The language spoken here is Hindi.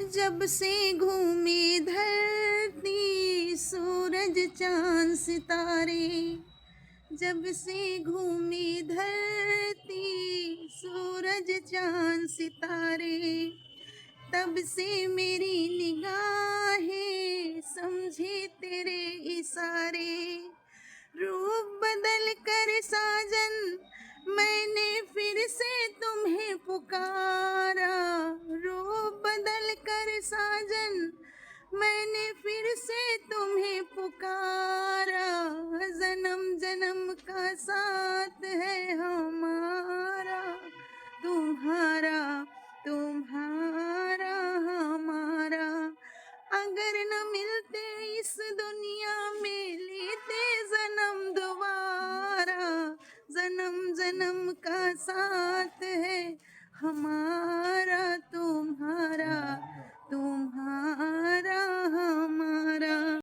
जब से घूमे धरती सूरज चांद सितारे, जब से घूमे धरती सूरज चांद सितारे, तब से मेरी निगाहें समझे तेरे इशारे। रूप बदल कर साजन मैंने फिर से तुम्हें पुकारा, रूप बदल कर साजन मैंने फिर से तुम्हें पुकारा। जन्म जन्म का साथ है हमारा, तुम्हारा तुम्हारा।